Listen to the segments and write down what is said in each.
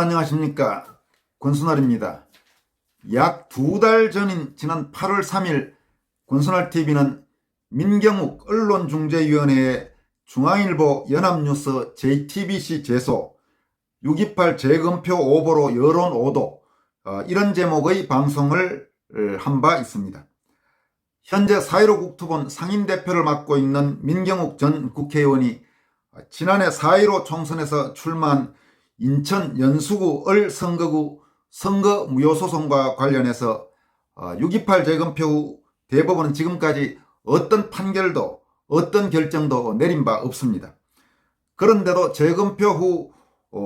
안녕하십니까. 권순알입니다. 약 2달 전인 지난 8월 3일 권순알TV는 민경욱 언론중재위원회의 중앙일보 연합뉴스 JTBC 제소 6.28 재검표 오보로 여론 오도 이런 제목의 방송을 한 바 있습니다. 현재 4.15 국토본 상임대표를 맡고 있는 민경욱 전 국회의원이 지난해 4.15 총선에서 출마한 인천 연수구 을 선거구 선거 무효소송과 관련해서 6.28 재검표 후 대법원은 지금까지 어떤 판결도 어떤 결정도 내린 바 없습니다. 그런데도 재검표 후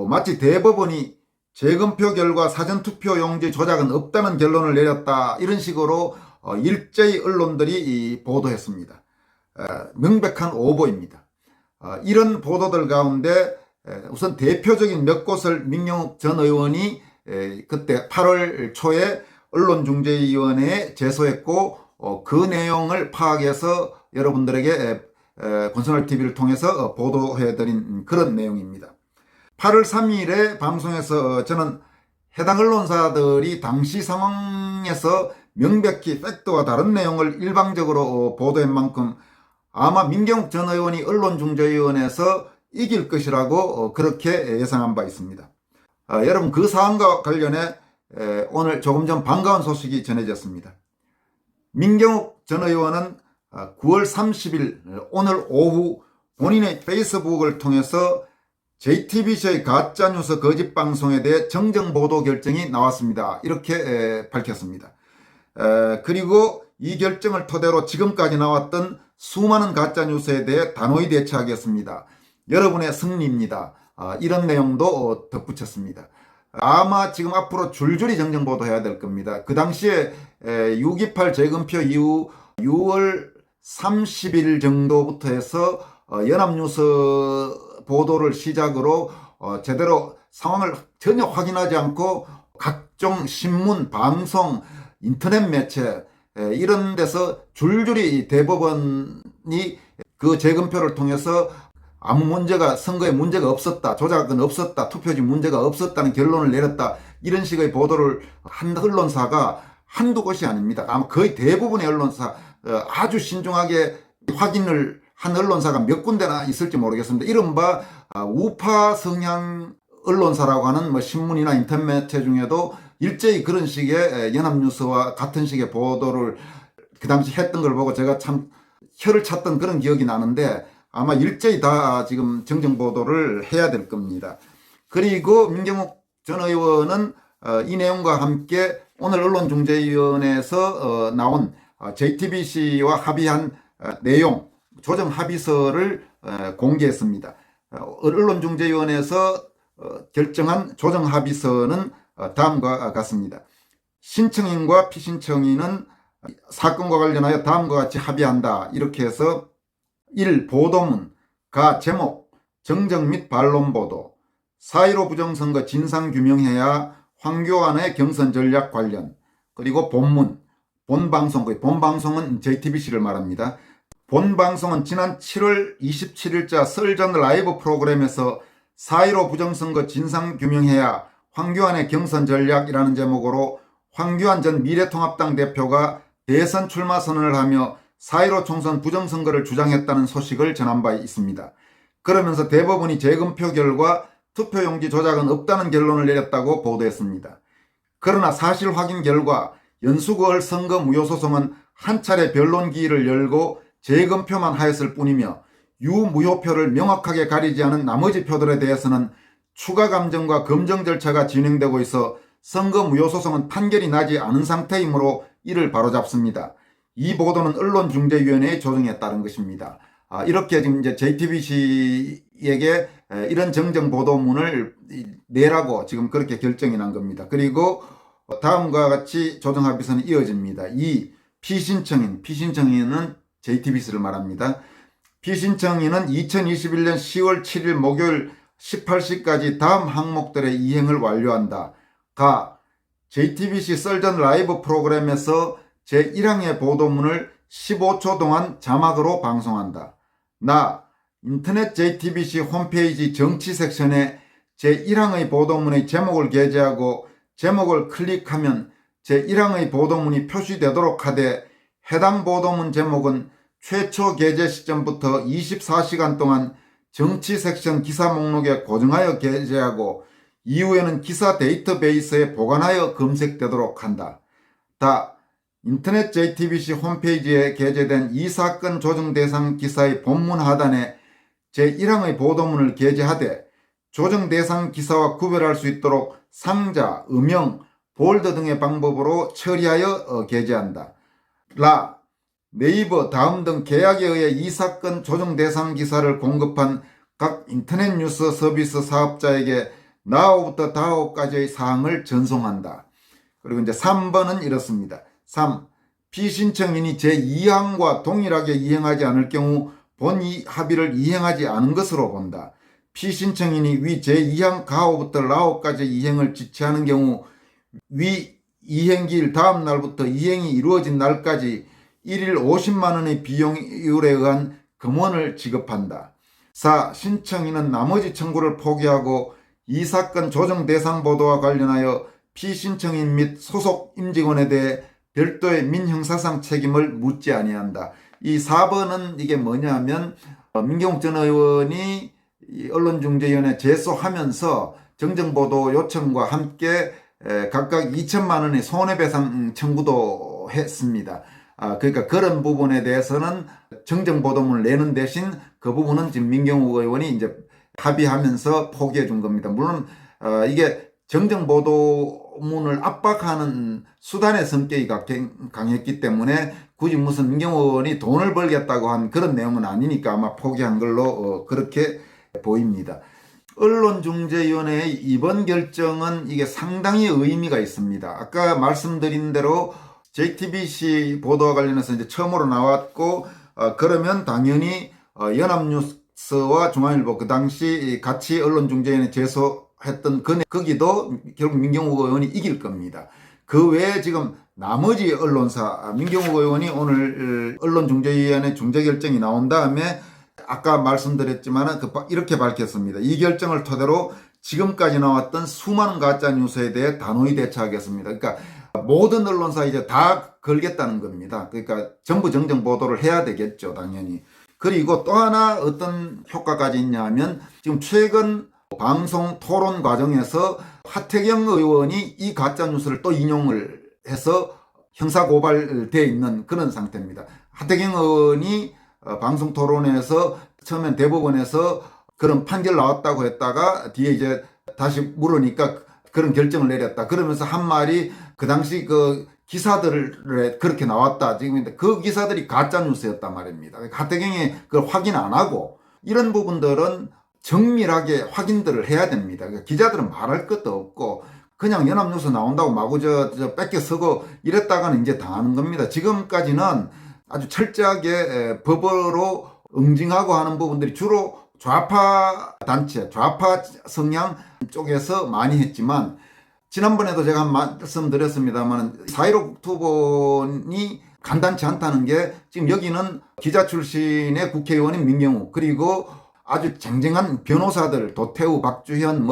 마치 대법원이 재검표 결과 사전투표 용지 조작은 없다는 결론을 내렸다, 이런 식으로 일제히 언론들이 보도했습니다. 명백한 오보입니다. 이런 보도들 가운데 우선 대표적인 몇 곳을 민경욱 전 의원이 그때 8월 초에 언론중재위원회에 제소했고 그 내용을 파악해서 여러분들에게 권순알TV를 통해서 보도해드린 그런 내용입니다. 8월 3일에 방송에서 저는 해당 언론사들이 당시 상황에서 명백히 팩트와 다른 내용을 일방적으로 보도한 만큼 아마 민경욱 전 의원이 언론중재위원회에서 이길 것이라고 그렇게 예상한 바 있습니다. 여러분, 그 사안과 관련해 오늘 조금 전 반가운 소식이 전해졌습니다. 민경욱 전 의원은 9월 30일 오늘 오후 본인의 페이스북을 통해서 JTBC의 가짜뉴스 거짓방송에 대해 정정보도 결정이 나왔습니다, 이렇게 밝혔습니다. 그리고 이 결정을 토대로 지금까지 나왔던 수많은 가짜뉴스에 대해 단호히 대처하겠습니다. 여러분의 승리입니다. 이런 내용도 덧붙였습니다. 아마 지금 앞으로 줄줄이 정정보도해야 될 겁니다. 그 당시에 6.28 재검표 이후 6월 30일 정도부터 해서 연합뉴스 보도를 시작으로 제대로 상황을 전혀 확인하지 않고 각종 신문, 방송, 인터넷 매체 이런 데서 줄줄이 대법원이 그 재검표를 통해서 아무 문제가, 선거에 문제가 없었다, 조작은 없었다, 투표지 문제가 없었다는 결론을 내렸다, 이런 식의 보도를 한 언론사가 한두 곳이 아닙니다. 아마 거의 대부분의 언론사, 아주 신중하게 확인을 한 언론사가 몇 군데나 있을지 모르겠습니다. 이른바 우파 성향 언론사라고 하는 신문이나 인터넷 매체 중에도 일제히 그런 식의 연합뉴스와 같은 식의 보도를 그 당시 했던 걸 보고 제가 참 혀를 찼던 그런 기억이 나는데, 아마 일제히 다 지금 정정보도를 해야 될 겁니다. 그리고 민경욱 전 의원은 이 내용과 함께 오늘 언론중재위원회에서 나온 JTBC와 합의한 내용, 조정 합의서를 공개했습니다. 언론중재위원회에서 결정한 조정 합의서는 다음과 같습니다. 신청인과 피신청인은 사건과 관련하여 다음과 같이 합의한다, 이렇게 해서 1. 보도문, 가 제목, 정정 및 반론 보도, 4.15 부정선거 진상규명해야 황교안의 경선 전략 관련, 그리고 본문, 본방송, 본방송은 JTBC를 말합니다. 본방송은 지난 7월 27일자 썰전 라이브 프로그램에서 4.15 부정선거 진상규명해야 황교안의 경선 전략이라는 제목으로 황교안 전 미래통합당 대표가 대선 출마 선언을 하며 4.15 총선 부정선거를 주장했다는 소식을 전한 바 있습니다. 그러면서 대법원이 재검표 결과 투표용지 조작은 없다는 결론을 내렸다고 보도했습니다. 그러나 사실 확인 결과 연수구을 선거 무효소송은 한 차례 변론 기일을 열고 재검표만 하였을 뿐이며 유무효표를 명확하게 가리지 않은 나머지 표들에 대해서는 추가 감정과 검정 절차가 진행되고 있어 선거 무효소송은 판결이 나지 않은 상태이므로 이를 바로잡습니다. 이 보도는 언론중재위원회의 조정에 따른 것입니다. 이렇게 지금 이제 JTBC에게 이런 정정보도문을 내라고 지금 그렇게 결정이 난 겁니다. 그리고 다음과 같이 조정합의서는 이어집니다. 2. 피신청인은 JTBC를 말합니다. 피신청인은 2021년 10월 7일 목요일 18시까지 다음 항목들의 이행을 완료한다. 가. JTBC 썰전 라이브 프로그램에서 제1항의 보도문을 15초 동안 자막으로 방송한다. 나. 인터넷 JTBC 홈페이지 정치 섹션에 제1항의 보도문의 제목을 게재하고 제목을 클릭하면 제1항의 보도문이 표시되도록 하되 해당 보도문 제목은 최초 게재 시점부터 24시간 동안 정치 섹션 기사 목록에 고정하여 게재하고 이후에는 기사 데이터베이스에 보관하여 검색되도록 한다. 인터넷 JTBC 홈페이지에 게재된 이 사건 조정 대상 기사의 본문 하단에 제1항의 보도문을 게재하되 조정 대상 기사와 구별할 수 있도록 상자, 음영, 볼드 등의 방법으로 처리하여 게재한다. 네이버, 다음 등 계약에 의해 이 사건 조정 대상 기사를 공급한 각 인터넷 뉴스 서비스 사업자에게 나우부터 다오까지의 사항을 전송한다. 그리고 이제 3번은 이렇습니다. 3. 피신청인이 제2항과 동일하게 이행하지 않을 경우 본 합의를 이행하지 않은 것으로 본다. 피신청인이 위 제2항 가오부터 라오까지 이행을 지체하는 경우 위 이행기일 다음 날부터 이행이 이루어진 날까지 1일 50만 원의 비용율에 의한 금원을 지급한다. 4. 신청인은 나머지 청구를 포기하고 이 사건 조정 대상 보도와 관련하여 피신청인 및 소속 임직원에 대해 별도의 민형사상 책임을 묻지 아니한다. 이 4번은 이게 뭐냐면 민경욱 전 의원이 언론중재위원회 제소하면서 정정보도 요청과 함께 각각 2천만 원의 손해배상 청구도 했습니다. 그러니까 그런 부분에 대해서는 정정보도문을 내는 대신 그 부분은 지금 민경욱 의원이 이제 합의하면서 포기해 준 겁니다. 물론 이게 정정보도문을 압박하는 수단의 성격이 강했기 때문에 굳이 무슨 민경욱 의원이 돈을 벌겠다고 한 그런 내용은 아니니까 아마 포기한 걸로 그렇게 보입니다. 언론중재위원회의 이번 결정은 이게 상당히 의미가 있습니다. 아까 말씀드린 대로 JTBC 보도와 관련해서 이제 처음으로 나왔고 그러면 당연히 연합뉴스와 중앙일보 그 당시 같이 언론중재위원회 제소했던 거기도 결국 민경욱 의원이 이길 겁니다. 그 외에 지금 나머지 언론사 민경욱 의원이 오늘 언론중재위원회 중재결정이 나온 다음에 아까 말씀드렸지만 이렇게 밝혔습니다. 이 결정을 토대로 지금까지 나왔던 수많은 가짜뉴스에 대해 단호히 대처하겠습니다. 그러니까 모든 언론사 이제 다 걸겠다는 겁니다. 그러니까 전부 정정 보도를 해야 되겠죠, 당연히. 그리고 또 하나 어떤 효과까지 있냐 하면 지금 최근 방송 토론 과정에서 하태경 의원이 이 가짜뉴스를 또 인용을 해서 형사고발되어 있는 그런 상태입니다. 하태경 의원이 방송 토론에서 처음엔 대법원에서 그런 판결 나왔다고 했다가 뒤에 이제 다시 물으니까 그런 결정을 내렸다. 그러면서 한 말이 그 당시 그 기사들에 그렇게 나왔다. 지금 그 기사들이 가짜 뉴스였단 말입니다. 하태경이 그걸 확인 안 하고 이런 부분들은 정밀하게 확인들을 해야 됩니다. 그러니까 기자들은 말할 것도 없고 그냥 연합뉴스 나온다고 마구 뺏겨 쓰고 이랬다가는 이제 당하는 겁니다. 지금까지는 아주 철저하게 법으로 응징하고 하는 부분들이 주로 좌파 단체, 좌파 성향 쪽에서 많이 했지만 지난번에도 제가 말씀드렸습니다만 4.15 국토본이 간단치 않다는 게 지금 여기는 기자 출신의 국회의원인 민경욱 그리고 아주 쟁쟁한 변호사들 도태우, 박주현,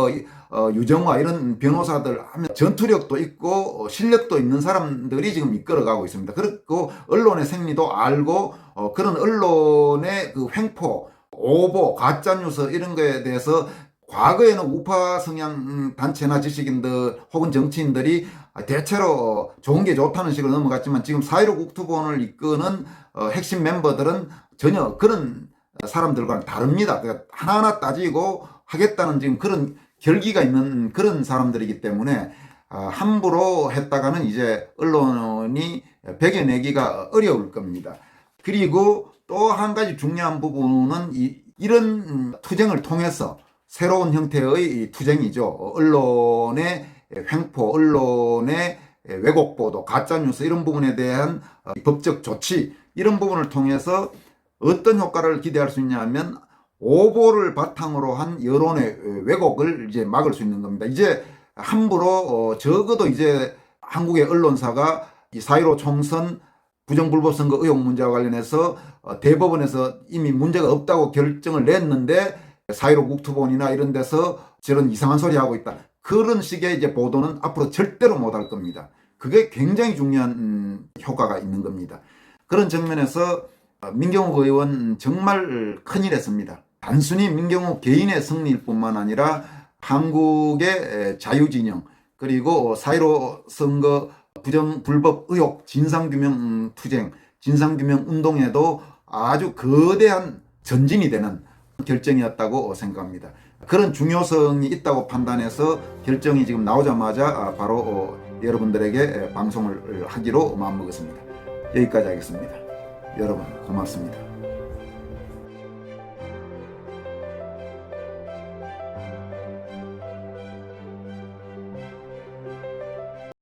유정화 이런 변호사들 하면 전투력도 있고 실력도 있는 사람들이 지금 이끌어가고 있습니다. 그리고 언론의 생리도 알고 그런 언론의 그 횡포, 오보, 가짜뉴스 이런 거에 대해서 과거에는 우파 성향 단체나 지식인들 혹은 정치인들이 대체로 좋은 게 좋다는 식으로 넘어갔지만 지금 4.15 국토본을 이끄는 핵심 멤버들은 전혀 그런 사람들과는 다릅니다. 그러니까 하나하나 따지고 하겠다는 지금 그런 결기가 있는 그런 사람들이기 때문에 함부로 했다가는 이제 언론이 배겨내기가 어려울 겁니다. 그리고 또 한 가지 중요한 부분은 이런 투쟁을 통해서 새로운 형태의 투쟁이죠. 언론의 횡포, 언론의 왜곡 보도, 가짜뉴스 이런 부분에 대한 법적 조치 이런 부분을 통해서 어떤 효과를 기대할 수 있냐 하면 오보를 바탕으로 한 여론의 왜곡을 이제 막을 수 있는 겁니다. 이제 함부로 적어도 이제 한국의 언론사가 이 4.15 총선 부정불법선거 의혹 문제와 관련해서 대법원에서 이미 문제가 없다고 결정을 냈는데 4.15 국토본이나 이런 데서 저런 이상한 소리 하고 있다. 그런 식의 이제 보도는 앞으로 절대로 못할 겁니다. 그게 굉장히 중요한 효과가 있는 겁니다. 그런 측면에서 민경욱 의원 정말 큰일 했습니다. 단순히 민경욱 개인의 승리일 뿐만 아니라 한국의 자유진영 그리고 4.15 선거 불법 의혹 진상규명 투쟁 진상규명 운동에도 아주 거대한 전진이 되는 결정이었다고 생각합니다. 그런 중요성이 있다고 판단해서 결정이 지금 나오자마자 바로 여러분들에게 방송을 하기로 마음먹었습니다. 여기까지 하겠습니다. 여러분 고맙습니다.